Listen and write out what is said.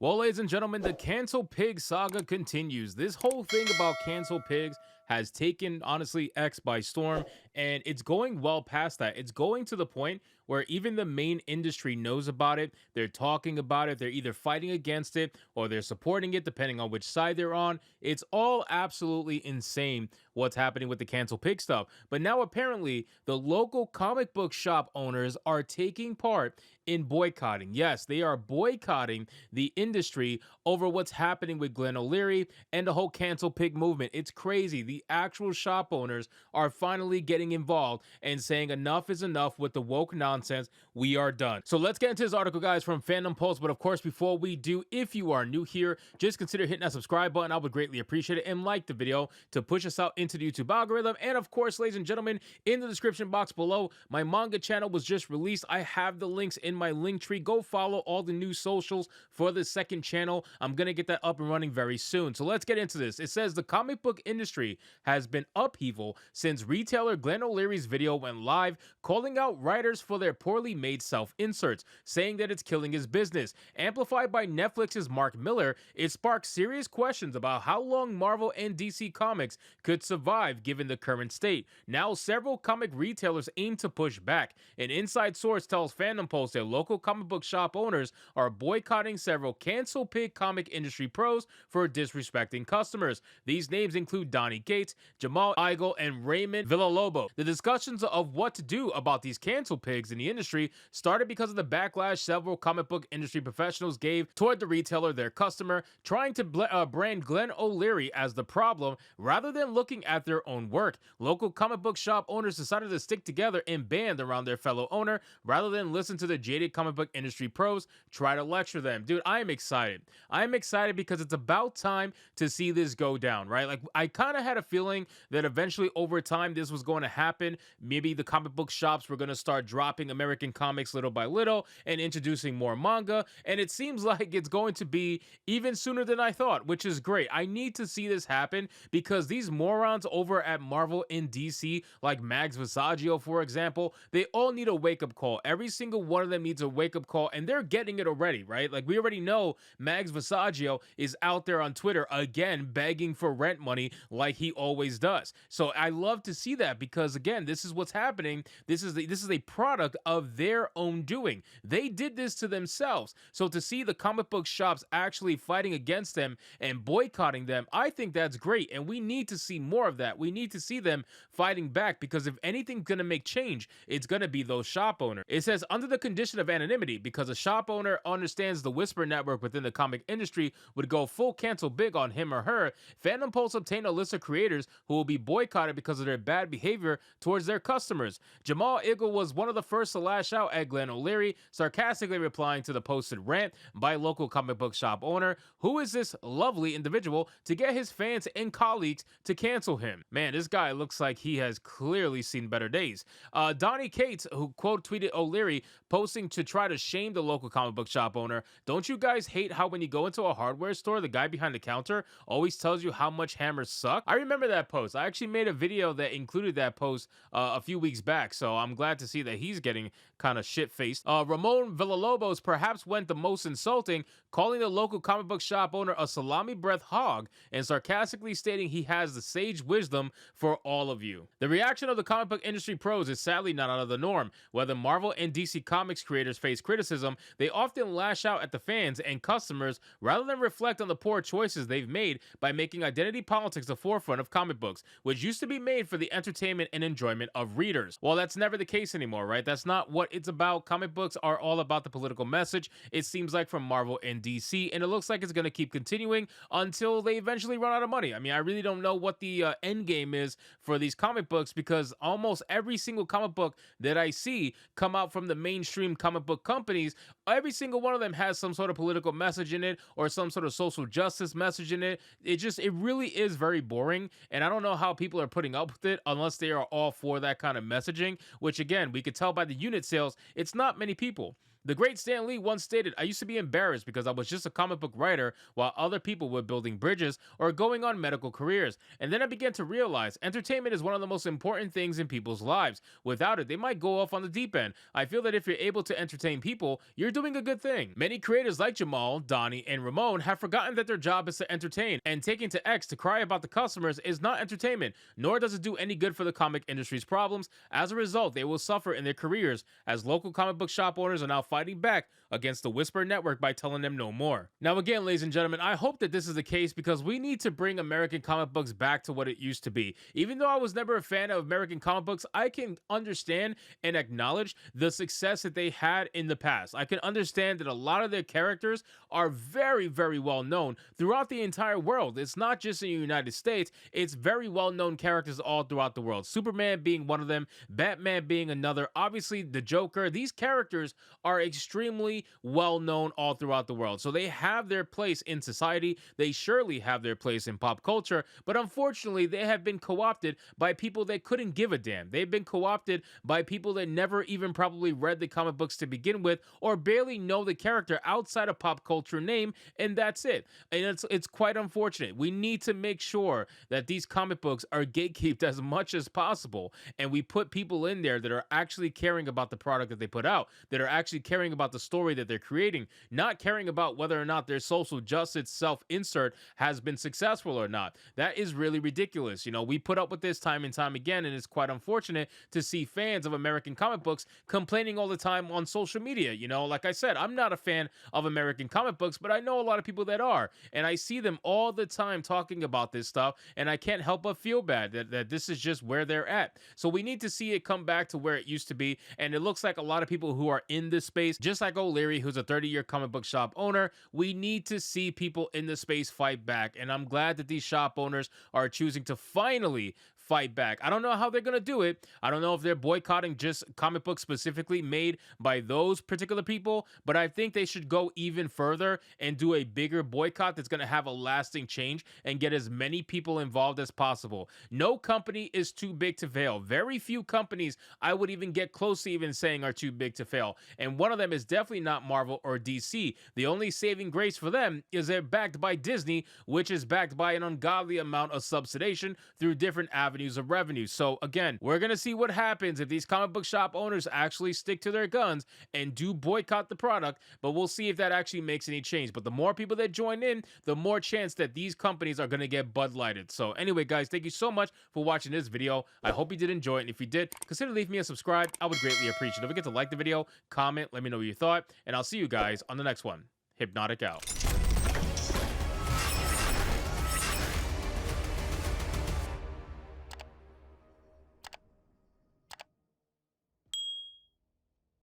Well, ladies and gentlemen, the cancel pig saga continues. This whole thing about cancel pigs has taken, honestly, X by storm, and it's going well past that. It's going to the point where even the main industry knows about it. They're talking about it. They're either fighting against it or they're supporting it, depending on which side they're on. It's all absolutely insane what's happening with the cancel pig stuff. But now, apparently, the local comic book shop owners are taking part in boycotting. Yes, they are boycotting the industry over what's happening with Glenn O'Leary and the whole cancel pig movement. It's crazy. The actual shop owners are finally getting involved and saying enough is enough with the woke nonsense. We are done. So let's get into this article, guys, from Fandom Pulse. But of course, before we do, if you are new here, just consider hitting that subscribe button. I would greatly appreciate it, and like the video to push us out into the YouTube algorithm. And of course, ladies and gentlemen, in the description box below, my manga channel was just released. I have the links in my link tree. Go follow all the new socials for the second channel. I'm gonna get that up and running very soon. So let's get into this. It says the comic book industry has been upheaval since retailer Glenn O'Leary's video went live, calling out writers for their poorly made self-inserts, saying that it's killing his business. Amplified by Netflix's Mark Miller, it sparked serious questions about how long Marvel and DC Comics could survive given the current state. Now, several comic retailers aim to push back. An inside source tells Fandom Post that local comic book shop owners are boycotting several cancel pig comic industry pros for disrespecting customers. These names include Donnie Gates, Jamal Igle, and Raymond Villalobos. The discussions of what to do about these cancel pigs in the industry started because of the backlash several comic book industry professionals gave toward the retailer, their customer, trying to brand Glenn O'Leary as the problem rather than looking at their own work. Local comic book shop owners decided to stick together and band around their fellow owner rather than listen to the jaded comic book industry pros try to lecture them. Dude, I am excited. I am excited because it's about time to see this go down, right? Like, I kind of had a feeling that eventually over time this was going to happen. Maybe the comic book shops were going to start dropping American comics little by little and introducing more manga, and it seems like it's going to be even sooner than I thought, which is great. I need to see this happen because these morons over at Marvel and DC, like Mags Visaggio, for example, they all need a wake-up call. Every single one of them needs a wake-up call, and they're getting it already, right? Like, we already know Mags Visaggio is out there on Twitter again begging for rent money like he always does. So I love to see that because, again, this is what's happening. This is a product of their own doing. They did this to themselves. So to see the comic book shops actually fighting against them and boycotting them, I think that's great. And we need to see more of that. We need to see them fighting back because if anything's going to make change, it's going to be those shop owners. It says, under the condition of anonymity, because a shop owner understands the whisper network within the comic industry would go full cancel big on him or her, Fandom Pulse obtained a list of creators who will be boycotted because of their bad behavior towards their customers. Jamal Igle was one of the first to lash out at Glenn O'Leary, sarcastically replying to the posted rant by local comic book shop owner, who is this lovely individual to get his fans and colleagues to cancel him. Man, this guy looks like he has clearly seen better days. Donnie Cates, who quote tweeted O'Leary, posting to try to shame the local comic book shop owner, "Don't you guys hate how when you go into a hardware store, the guy behind the counter always tells you how much hammers suck?" I remember that post. I actually made a video that included that post a few weeks back, so I'm glad to see that he's getting kind of shit-faced. Ramon Villalobos perhaps went the most insulting, calling the local comic book shop owner a salami breath hog and sarcastically stating he has the sage wisdom for all of you. The reaction of the comic book industry pros is sadly not out of the norm. Whether Marvel and DC Comics creators face criticism, they often lash out at the fans and customers rather than reflect on the poor choices they've made by making identity politics the forefront of comic books, which used to be made for the entertainment and enjoyment of readers. Well, that's never the case anymore, right? That's not what it's about. Comic books are all about the political message, it seems like, from Marvel and DC, and it looks like it's going to keep continuing until they eventually run out of money. I mean, I really don't know what the end game is for these comic books because almost every single comic book that I see come out from the mainstream comic book companies, every single one of them has some sort of political message in it or some sort of social justice message in it. It really is very boring, and I don't know how people are putting up with it unless they are all for that kind of messaging, which again, we could tell by the unit sales, it's not many people. The great Stan Lee once stated, "I used to be embarrassed because I was just a comic book writer while other people were building bridges or going on medical careers. And then I began to realize entertainment is one of the most important things in people's lives. Without it, they might go off on the deep end. I feel that if you're able to entertain people, you're doing a good thing." Many creators like Jamal, Donnie, and Ramon have forgotten that their job is to entertain, and taking to X to cry about the customers is not entertainment, nor does it do any good for the comic industry's problems. As a result, they will suffer in their careers, as local comic book shop owners are now fighting back against the Whisper Network by telling them no more. Now again, ladies and gentlemen, I hope that this is the case because we need to bring American comic books back to what it used to be. Even though I was never a fan of American comic books, I can understand and acknowledge the success that they had in the past. I can understand that a lot of their characters are very, very well known throughout the entire world. It's not just in the United States, it's very well known characters all throughout the world. Superman being one of them, Batman being another, obviously the Joker. These characters are extremely well known all throughout the world. So they have their place in society. They surely have their place in pop culture, but unfortunately, they have been co-opted by people that couldn't give a damn. They've been co-opted by people that never even probably read the comic books to begin with or barely know the character outside of pop culture name, and that's it. And it's quite unfortunate. We need to make sure that these comic books are gatekept as much as possible, and we put people in there that are actually caring about the product that they put out, that are actually caring about the story that they're creating, not caring about whether or not their social justice self-insert has been successful or not. That is really ridiculous. You know, we put up with this time and time again, and it's quite unfortunate to see fans of American comic books complaining all the time on social media. You know, like I said, I'm not a fan of American comic books, but I know a lot of people that are, and I see them all the time talking about this stuff, and I can't help but feel bad that this is just where they're at. So we need to see it come back to where it used to be, and it looks like a lot of people who are in this space, just like O'Leary, who's a 30-year comic book shop owner, we need to see people in the space fight back, and I'm glad that these shop owners are choosing to finally fight back. I don't know how they're going to do it. I don't know if they're boycotting just comic books specifically made by those particular people, but I think they should go even further and do a bigger boycott that's going to have a lasting change and get as many people involved as possible. No company is too big to fail. Very few companies I would even get close to even saying are too big to fail. And one of them is definitely not Marvel or DC. The only saving grace for them is they're backed by Disney, which is backed by an ungodly amount of subsidization through different avenues of revenue. So again, we're going to see what happens if these comic book shop owners actually stick to their guns and do boycott the product, but we'll see if that actually makes any change. But the more people that join in, the more chance that these companies are going to get Bud Lighted. So anyway, guys, thank you so much for watching this video. I hope you did enjoy it, and if you did, consider leaving me a subscribe. I would greatly appreciate it. Don't forget to like the video, comment, let me know what you thought, and I'll see you guys on the next one. Hypnotic out.